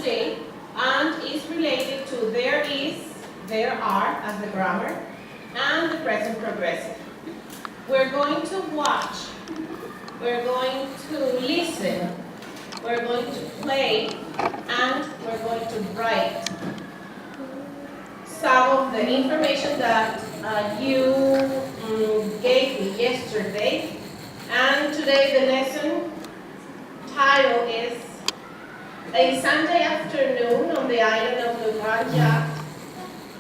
today and is related to there is, there are as the grammar, and the present progressive. We're going to watch, we're going to listen, we're going to play, and we're going to write some of the information that you gave me yesterday. And today the lesson title is A Sunday Afternoon on the Island of Le Grand Jatte.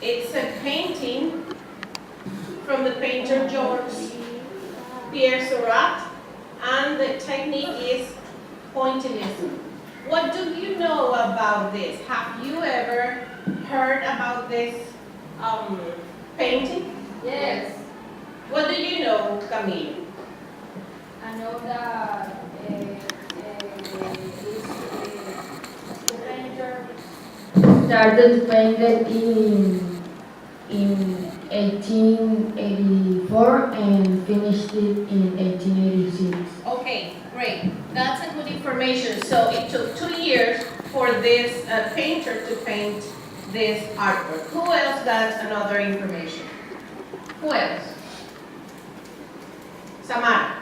It's a painting from the painter Georges Pierre Seurat, and the technique is pointillism. What do you know about this? Have you ever heard about this painting? Yes. What do you know, Camille? I know that the painter started painted in 1884 and finished it in 1886. Okay, great. That's a good information. So it took 2 years for this painter to paint this artwork. Who else got another information? Who else? Samara.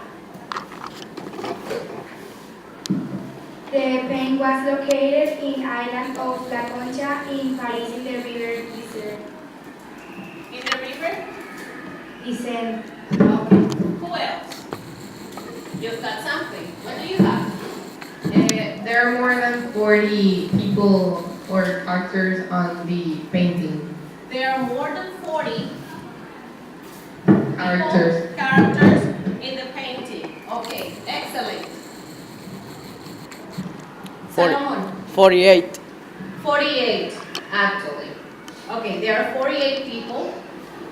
The paint was located in island of La Concha in Paris in the river Isère. In the river? Isère. Okay. Who else? You've got something. What do you have? There are more than 40 people or actors on the painting. There are more than 40 Characters. in the painting. Okay, excellent. 40. Salomon. 48. 48, actually. Okay, there are 48 people,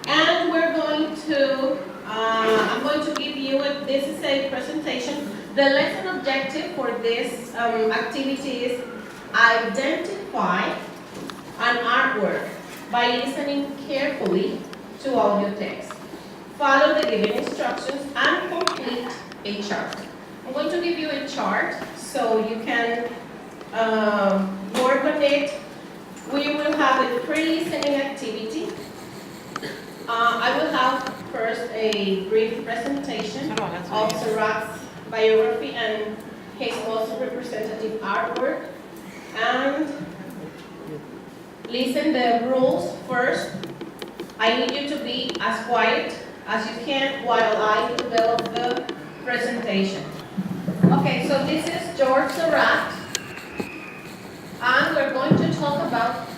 and we're going to, I'm going to give you this is a presentation. The lesson objective for this activity is identify an artwork by listening carefully to audio text. Follow the given instructions and complete a chart. I'm going to give you a chart so you can work on it. We will have a pre-listening activity. I will have first a brief presentation of Seurat's biography and his most representative artwork. And listen the rules first. I need you to be as quiet as you can while I develop the presentation. Okay, so this is Georges Seurat. And we're going to talk about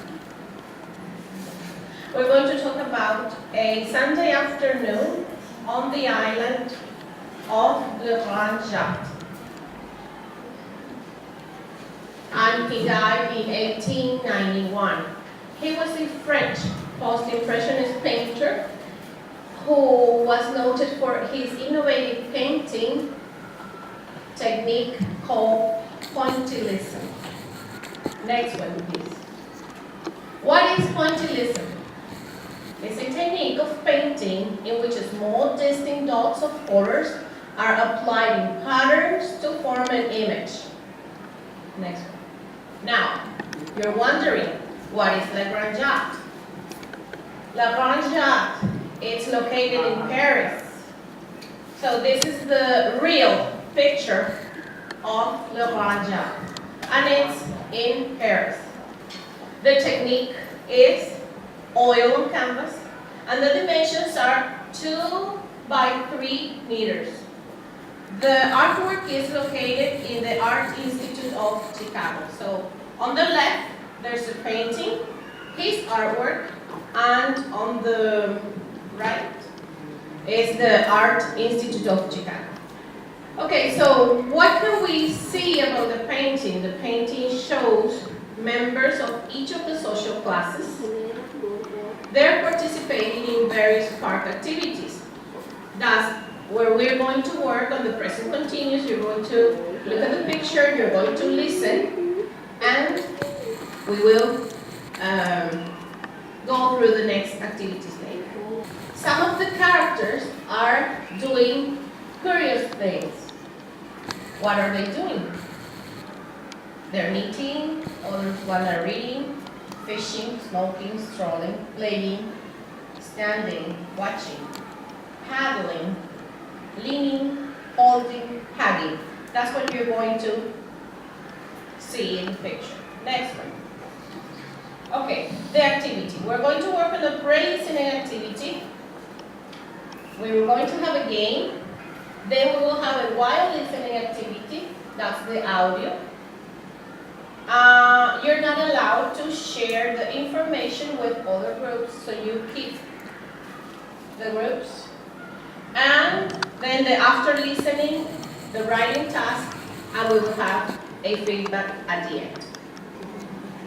a Sunday afternoon on the island of Le Grand Jatte. And he died in 1891. He was a French post-impressionist painter who was noted for his innovative painting technique called pointillism. Next one, please. What is pointillism? It's a technique of painting in which small distinct dots of colors are applied in patterns to form an image. Next one. Now, you're wondering, what is Le Grand Jatte? Le Grand Jatte, it's located in Paris. So this is the real picture of Le Grand Jatte, and it's in Paris. The technique is oil on canvas, and the dimensions are 2 by 3 meters. The artwork is located in the Art Institute of Chicago. So on the left, there's a painting, his artwork, and on the right is the Art Institute of Chicago. Okay, so what can we see about the painting? The painting shows members of each of the social classes. They're participating in various park activities. That's where we're going to work on the present continuous. You're going to look at the picture, you're going to listen, and we will go through the next activities later. Some of the characters are doing curious things. What are they doing? they're knitting, others one are reading, fishing, smoking, strolling, playing, standing, watching, paddling, leaning, holding, hugging. That's what you're going to see in the picture. Next one. Okay, the activity. We're going to work on the pre-listening activity. We're going to have a game. Then we will have a while listening activity. That's the audio. You're not allowed to share the information with other groups, so you keep the groups. And then the after listening, the writing task, and we will have a feedback at the end.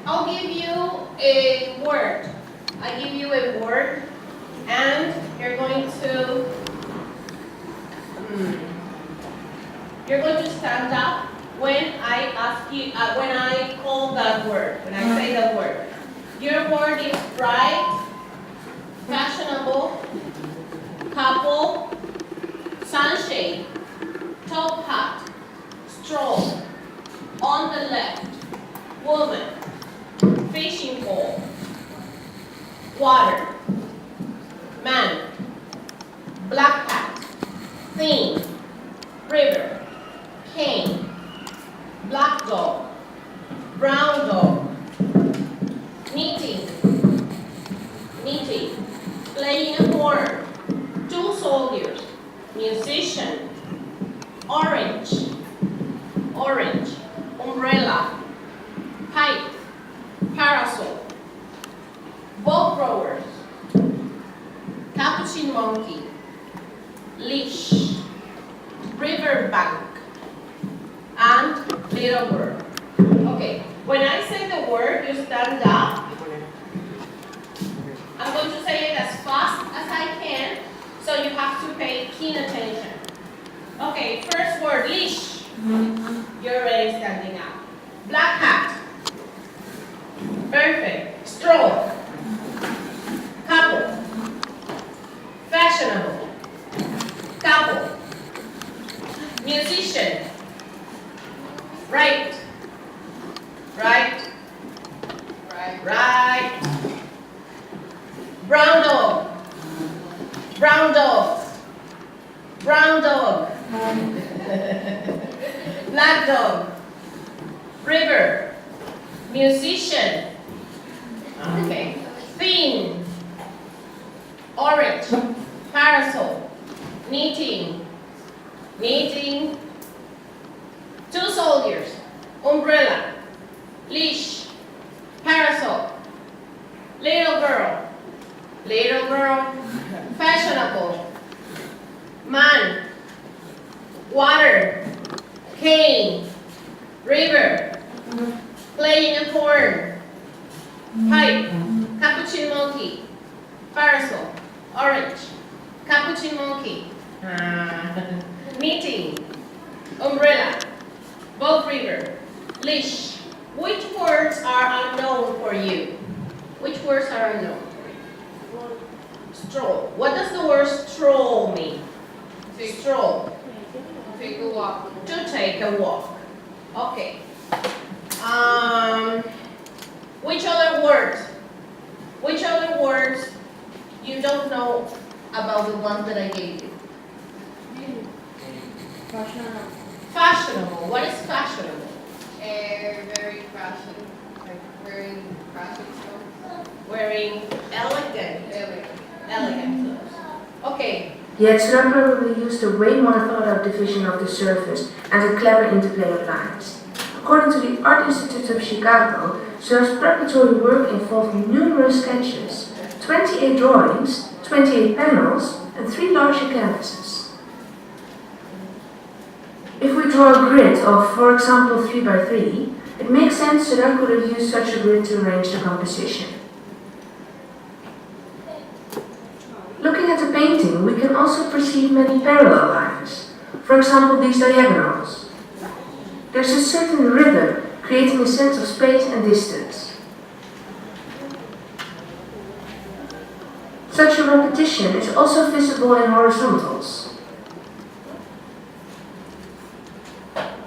I'll give you a word. I give you a word, and you're going to stand up when I ask you, when I call that word, when I say that word. Your word is bright, fashionable, couple, sunshade, top hat, stroll, on the left, woman, fishing pole, water, man, black hat, theme, river, cane, black dog, brown dog, knitting, playing a horn, two soldiers, musician, orange, umbrella, pipe, parasol, boat rowers, capuchin monkey, leash, river bank, and little girl. Okay, when I say the word, you stand up. I'm going to say it as fast as I can, so you have to pay keen attention. Okay, first word, leash. You're already standing up. Black hat. Perfect. Stroll. Couple. Fashionable. Couple. Musician. Right. Brown dog. Black dog. River. Musician. Okay. Theme. Orange. Parasol. Knitting. Two soldiers. Umbrella. Leash. Parasol. Little girl. Fashionable. Man. Water. Cane. River. Playing a horn. Pipe. Capuchin monkey. Parasol. Orange. Capuchin monkey. Knitting. Umbrella. Boat river. Leash. Which words are unknown for you? Which words are unknown for you? Stroll. What does the word stroll mean? Stroll. Take a walk. To take a walk. Okay. Which other words? Which other words you don't know about the ones that I gave you? Fashionable. What is fashionable? Very fashion, like wearing fashion stuff. Wearing elegant clothes. Okay. Yet Sir probably used a way more thought-out division of the surface and a clever interplay of lines. According to the Art Institute of Chicago, Sir's preparatory work involved numerous sketches, 28 drawings, 28 panels, and 3 larger canvases. If we draw a grid of, for example, 3 by 3, it makes sense Sir could have used such a grid to arrange the composition. Looking at the painting, we can also perceive many parallel lines. For example, these diagonals. There's a certain rhythm, creating a sense of space and distance. Such a repetition is also visible in horizontals.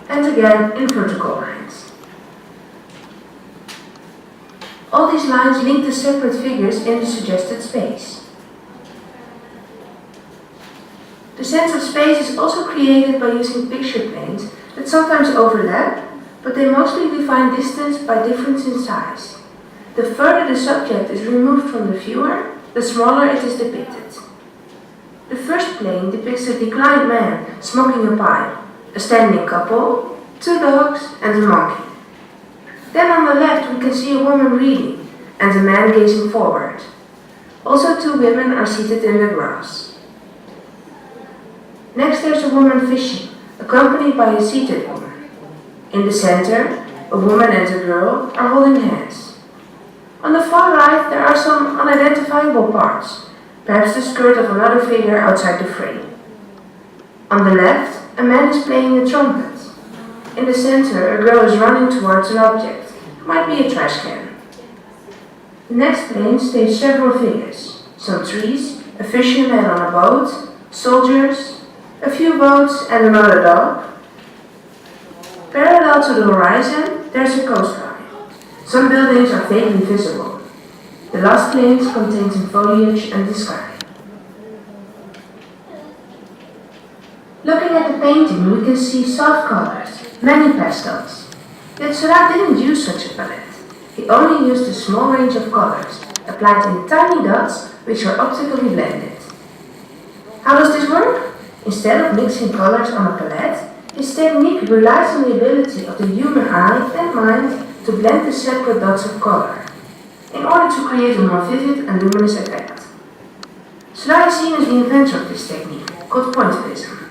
And again, in vertical lines. All these lines link the separate figures in the suggested space. The sense of space is also created by using picture planes that sometimes overlap, but they mostly define distance by difference in size. The further the subject is removed from the viewer, the smaller it is depicted. The first plane depicts a declined man smoking a pipe, a standing couple, 2 dogs and a monkey. Then on the left we can see a woman reading and a man gazing forward. Also 2 women are seated in the grass. Next there's a woman fishing, accompanied by a seated woman. In the center, a woman and a girl are holding hands. On the far right there are some unidentifiable parts, perhaps the skirt of another figure outside the frame. On the left, a man is playing a trumpet. In the center, a girl is running towards an object. It might be a trash can. The next plane stages several figures, some trees, a fisherman on a boat, soldiers, a few boats and another dog. Parallel to the horizon, there's a coastline. Some buildings are vaguely visible. The last planes contain some foliage and the sky. Looking at the painting, we can see soft colors, many pastels. Yet Seurat didn't use such a palette. He only used a small range of colors, applied in tiny dots, which are optically blended. How does this work? Instead of mixing colors on a palette, his technique relies on the ability of the human eye and mind to blend the separate dots of color, in order to create a more vivid and luminous effect. Seurat is seen as the inventor of this technique, called pointillism.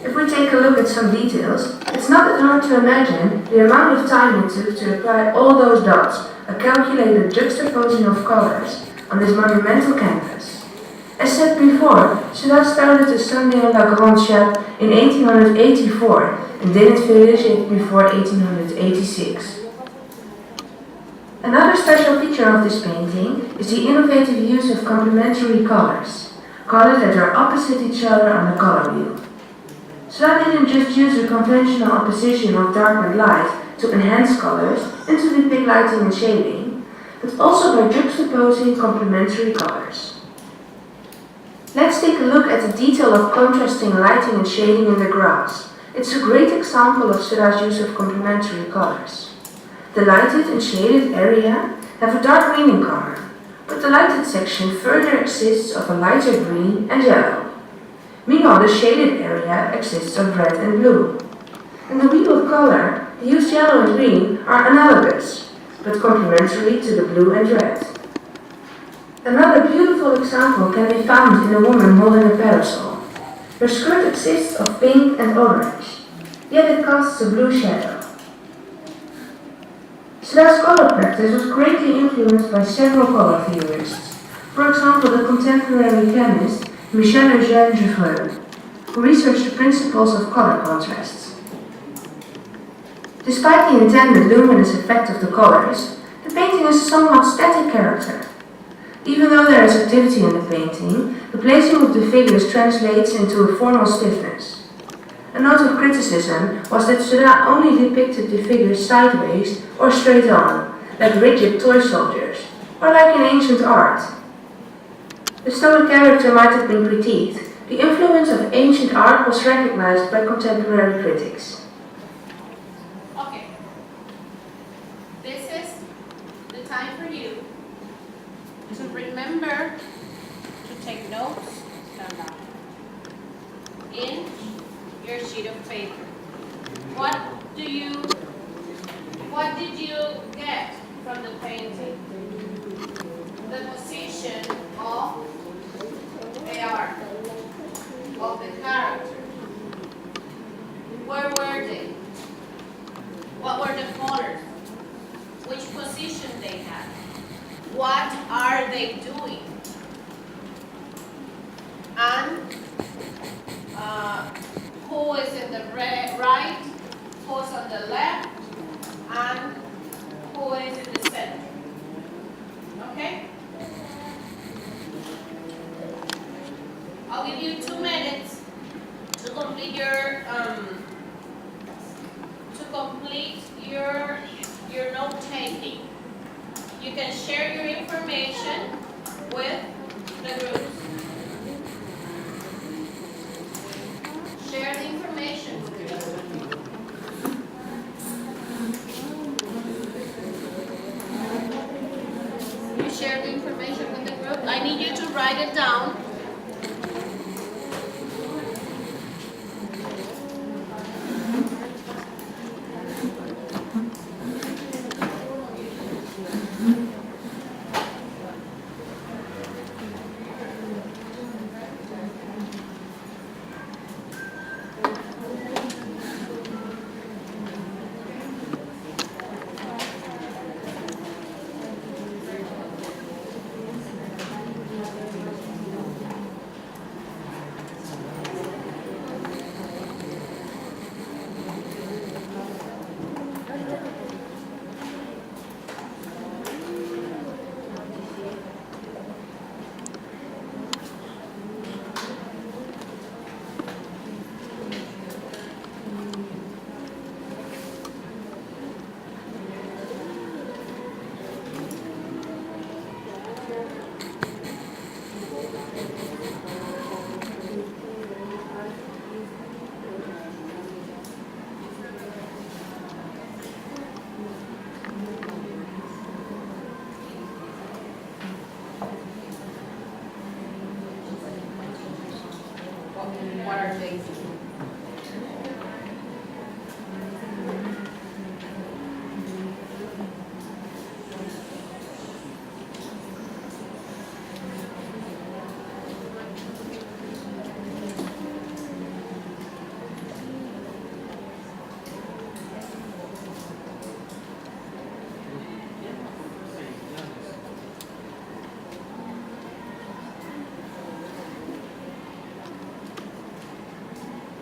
If we take a look at some details, it's not that hard to imagine the amount of time it took to apply all those dots, a calculated juxtaposing of colors, on this monumental canvas. As said before, Seurat started the Sunday à la Grande Chape in 1884 and didn't finish it before 1886. Another special feature of this painting is the innovative use of complementary colors, colors that are opposite each other on the color wheel. Seurat didn't just use the conventional opposition of dark and light to enhance colors and to depict lighting and shading, but also by juxtaposing complementary colors. Let's take a look at the detail of contrasting lighting and shading in the grass. It's a great example of Seurat's use of complementary colors. The lighted and shaded area have a dark green in color, but the lighted section further consists of a lighter green and yellow. Meanwhile, the shaded area consists of red and blue. In the wheel of color, the used yellow and green are analogous, but complementary to the blue and red. Another beautiful example can be found in a woman holding a parasol. Her skirt consists of pink and orange, yet it casts a blue shadow. Seurat's color practice was greatly influenced by several color theorists. For example, the contemporary chemist Michel-Eugène Gevreux, who researched the principles of color contrasts. Despite the intended luminous effect of the colors, the painting has a somewhat static character. Even though there is activity in the painting, the placing of the figures translates into a formal stiffness. A note of criticism was that Seurat only depicted the figures sideways or straight on, like rigid toy soldiers, or like in ancient art. The stoic character might have been critiqued. The influence of ancient art was recognized by contemporary critics. Okay. This is the time for you to remember to take notes in your sheet of paper. What did you get from the painting? The position of the art, of the character. Where were they? What were the colors? Which position they had? What are they doing? And who is in the right, who's on the left, and who is in the center? Okay? I'll give you 2 minutes to complete your note taking. You can share your information with the groups. Share the information with the group. You share the information with the group. I need you to write it down. What are things?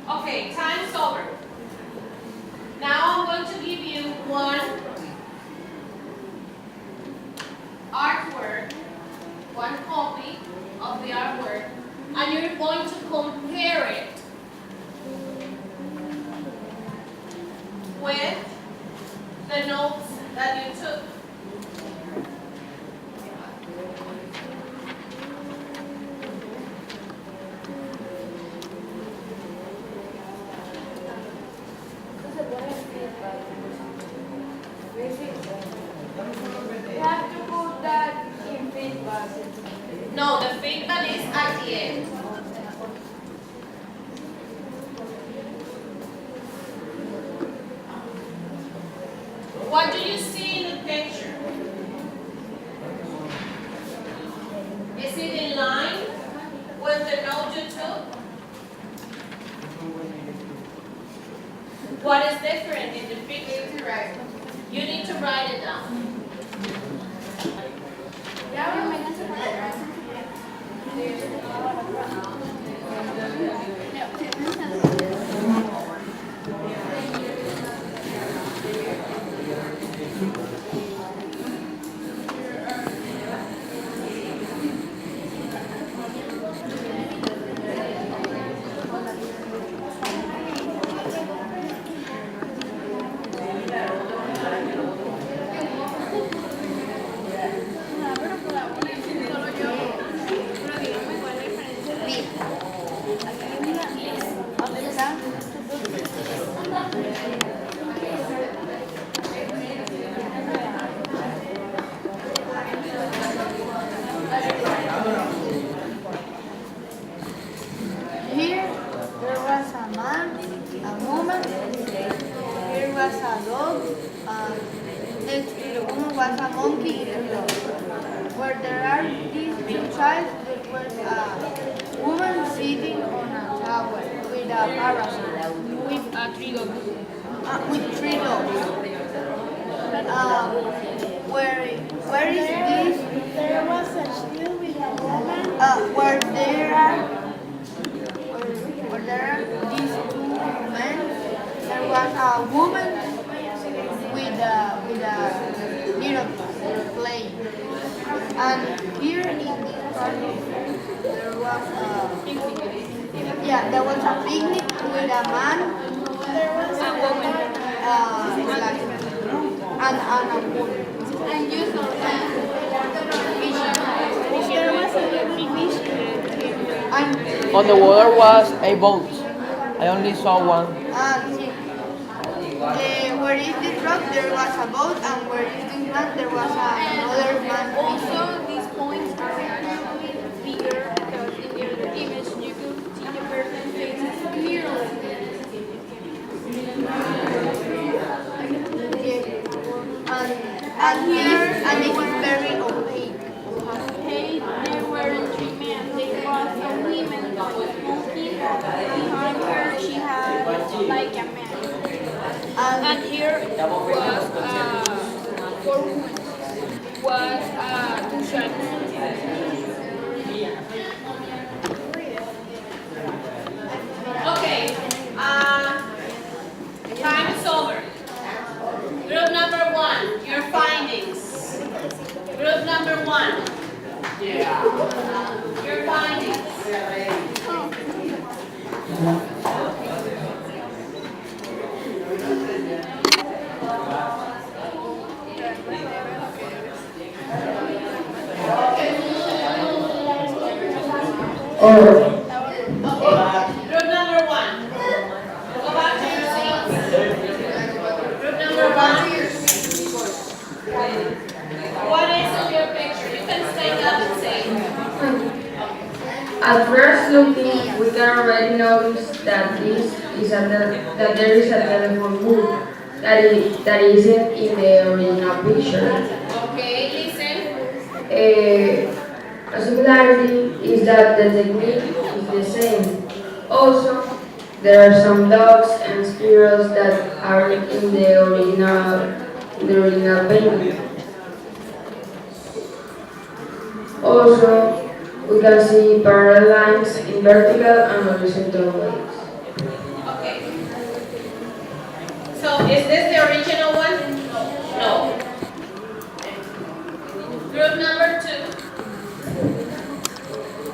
Okay, time's over. Now I'm going to give you one artwork, one copy of the artwork, and you're going to compare it with the notes that you took. You have to put that in feedback. No, the feedback is at the end. What do you see in the picture? Is it in line with the note you took? What is different in the picture? You need to write it down. Here there was a man, a woman, here was a dog, and next to the woman was a monkey and a dog. Where there are these two childs, there was a woman sitting on a tower with a parasol, with three dogs. With three dogs. Where is this? There was a still with a woman. Where there are these two men, there was a woman with a little plane. And here in this part there was a picnic with a man, there was a woman, and a woman. And you saw that. On the water was a boat. I only saw one. Sí. Where is this rock? There was a boat, and where is this man? There was another man. Also, these points are usually bigger because in the other image you could see the person's faces clearly. And here, and it is very opaque. Hey, there weren't three men. There was a woman smoking. Behind her, she had like a man. And here was four women. Was two shots. Okay, time is over. Group number 1, your findings. Group number 1. Your findings. Oh, Okay, group number 1. Go back to your seats. Group number 1. What is in your picture? You can stand up and say. at first looking, we can already notice that that there is a telephone booth that isn't in the original picture. Okay, listen. A similarity is that the technique is the same. Also, there are some dogs and squirrels that aren't in the original painting. Also, we can see parallel lines in vertical and horizontal ways. Okay. So is this the original one? No. Group number 2.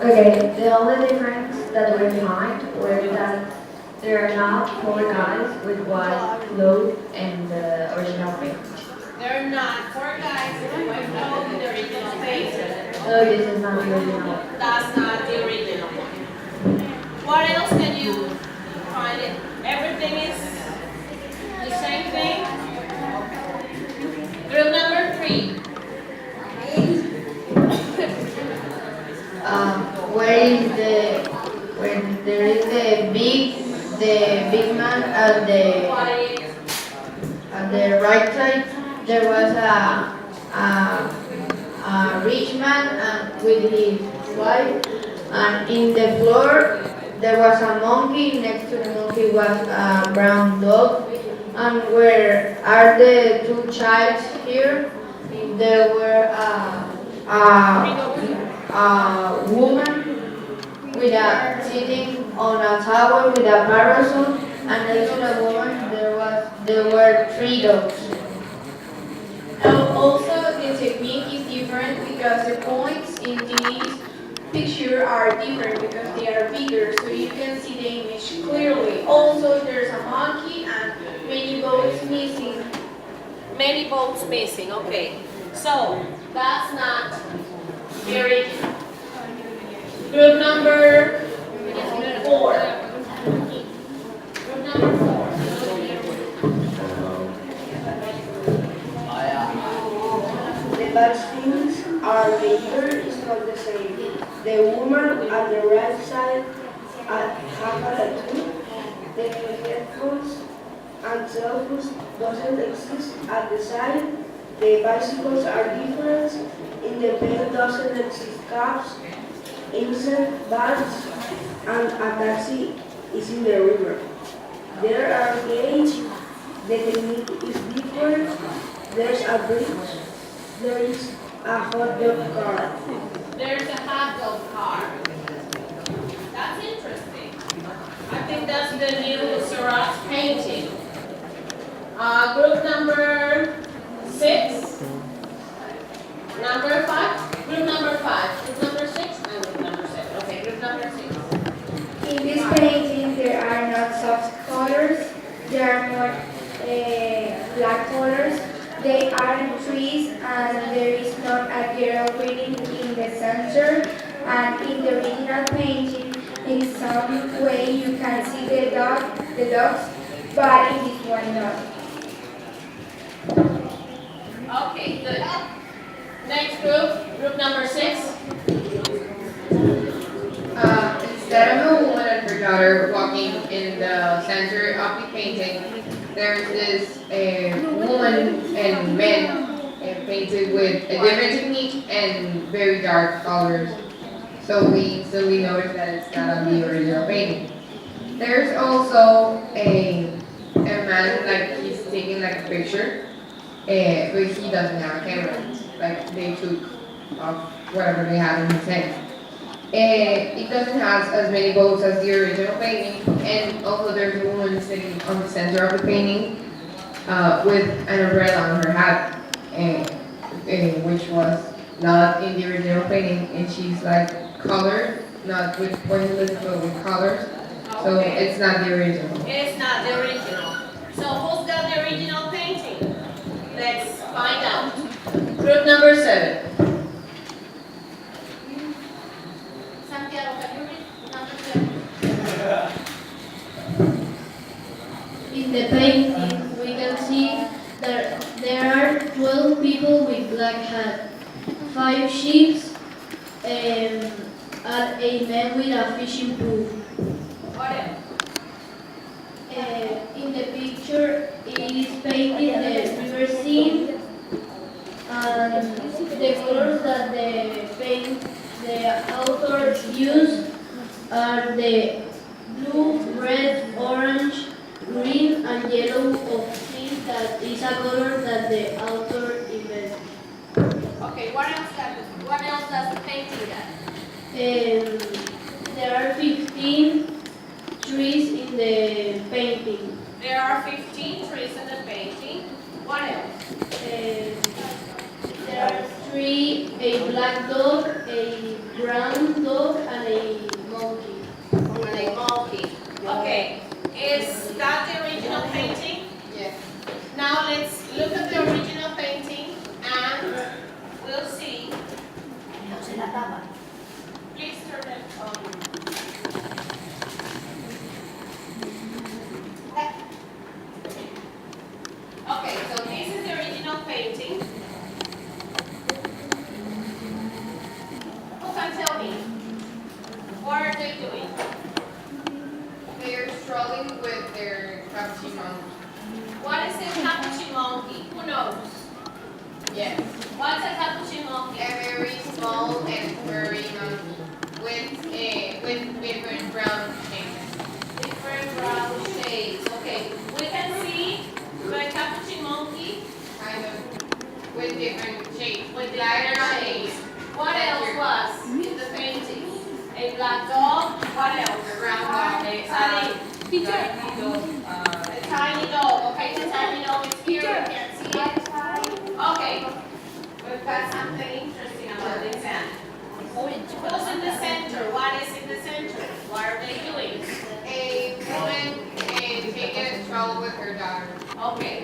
Okay, the only difference that we find were that there are not four guys with white clothes in the original paint. They're not 4 guys with white clothes in the original page. No, this is not the original. That's not the original one. What else can you find it? Everything is the same thing? Group number 3. Where there is the big man at the right side, there was a rich man with his wife, and in the floor there was a monkey. Next to the monkey was a brown dog, and where are the two childs here? There were a woman sitting on a tower with a parasol, and next to the woman there were 3 dogs. Also, the technique is different because the points in this picture are different because they are bigger, so you can see the image clearly. Also, there's a monkey and many boats missing. Many bolts missing, okay. So, that's not the original. Group number 4. Group number 4. The vaccines are later is not the same. The woman at the right side have a tattoo. The headphones and cell phones doesn't exist at the side. The bicycles are different. In the bed doesn't exist cabs, insect bags, and a taxi is in the river. There are gates. The technique is different. There's a bridge. There is a hot dog car. There's a hot dog car. That's interesting. I think that's the new Seurat's painting. Group number 6. Number 5. Group number 5. Group number 6 and group number 7. Okay, group number 6. In this painting, there are not soft colors. There are more black colors. They are trees, and there is not a girl reading in the center. And in the original painting, in some way you can see the dog's body is one dog. Okay, good. Next group number 6. Instead of a woman and her daughter walking in the center of the painting, there's this woman and men painted with a different technique and very dark colors. So we notice that it's not on the original painting. There's also a man like he's taking like a picture, but he doesn't have a camera. Like they took off whatever they had in his hand. It doesn't have as many boats as the original painting, and also there's a woman sitting on the center of the painting with an umbrella on her hat, which was not in the original painting, and she's like colored, not with pointless, but with colors. So Okay. it's not the original. It's not the original. So who's got the original painting? Let's find out. Group number 7. Santiago, can you read number 7? In the painting, we can see that there are 12 people with black hats, 5 sheep, and a man with a fishing pole. What else? In the picture, it is painted the river scene, and the colors that the author used are the blue, red, orange, green, and yellow of sea. That is a color that the author invented. Okay, what else does the painting got? There are 15 trees in the painting. There are 15 trees in the painting. What else? There are 3, a black dog, a brown dog, and a monkey. And a monkey. Okay, is that the original painting? Yes. Now let's look at the original painting and we'll see. Please turn it on. Okay, so this is the original painting. Who can tell me? What are they doing? They're strolling with their cappuccino. What is a capuchin monkey? Who knows? Yes. What's a capuchin monkey? A very small and furry monkey with different brown shades. Different brown shades. Okay, we can see the capuchin monkey Kind of with different shades. with Lighter different shades. What else was in the painting? A black dog. What else? A brown dog. Ali, a tiny dog. Okay, the tiny dog is here. We can't see it. Okay, we've got something interesting about the exam. Who's in the center? What is in the center? What are they doing? A woman taking a stroll with her daughter. Okay.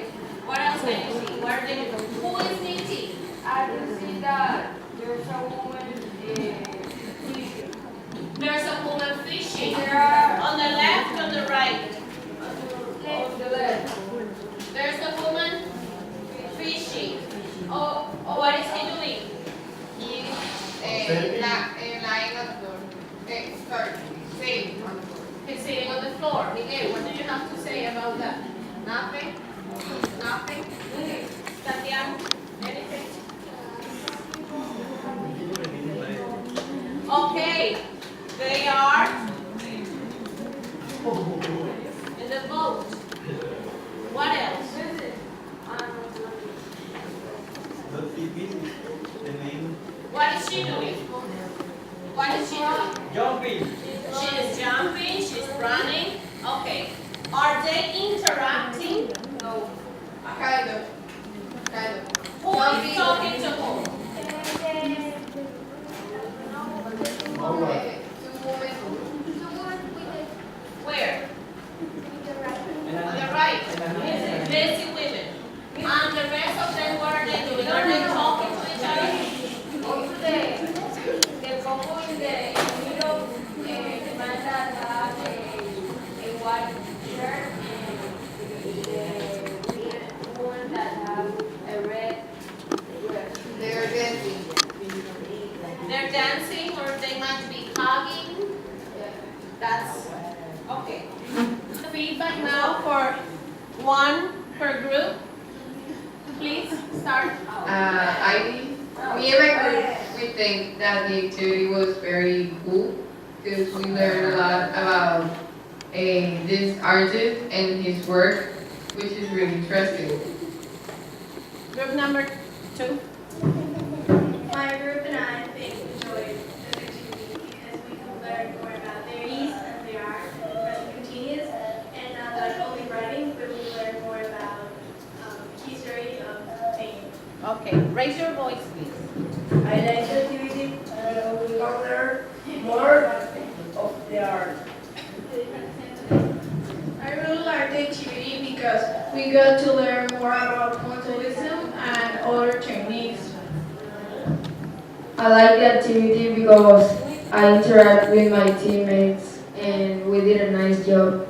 What else can you see? What are they doing? Who is knitting? I can see that there's a woman fishing. There's a woman fishing. There are On the left, on the right. on the left. There's a woman fishing. Oh, what is he doing? He's lying on the floor. Sitting on the floor. He's sitting on the floor. Miguel, what do you have to say about that? Nothing? Nothing? Okay. Santiago, anything? Okay. They are in the boat. What else? What is she doing? What is she doing? Jumping. She is jumping, she's running. Okay. Are they interacting? No. Kind of. Who is talking to whom? Two women. Where? On the right. Busy women. And the rest of them, what are they doing? Are they talking to each other? Also the couple in the middle, Amanda per group. Please start. Me and my group, we think that the activity was very cool because we learned a lot about this artist and his work, which is really interesting. Group number 2. My group and I enjoyed this activity because we could learn more about their ease and their art and present continuous, and not like only writing, but we learn more about history of painting. Okay, raise your voice, please. I like the activity we learn more of the art. I really like the activity because we got to learn more about pointillism and other techniques. I like the activity because I interact with my teammates and we did a nice job.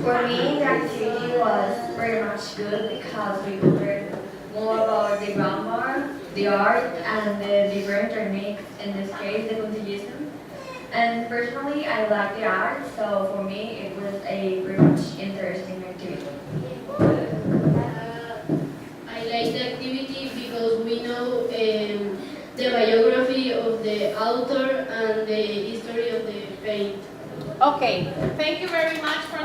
For me, the activity was very much good because we could learn more about the grammar, the art, and the different techniques, in this case, the continuism. And personally, I like the art, so for me, it was a very much interesting activity. I like the activity because we know the biography of the author and the history of the paint. Okay, thank you very much for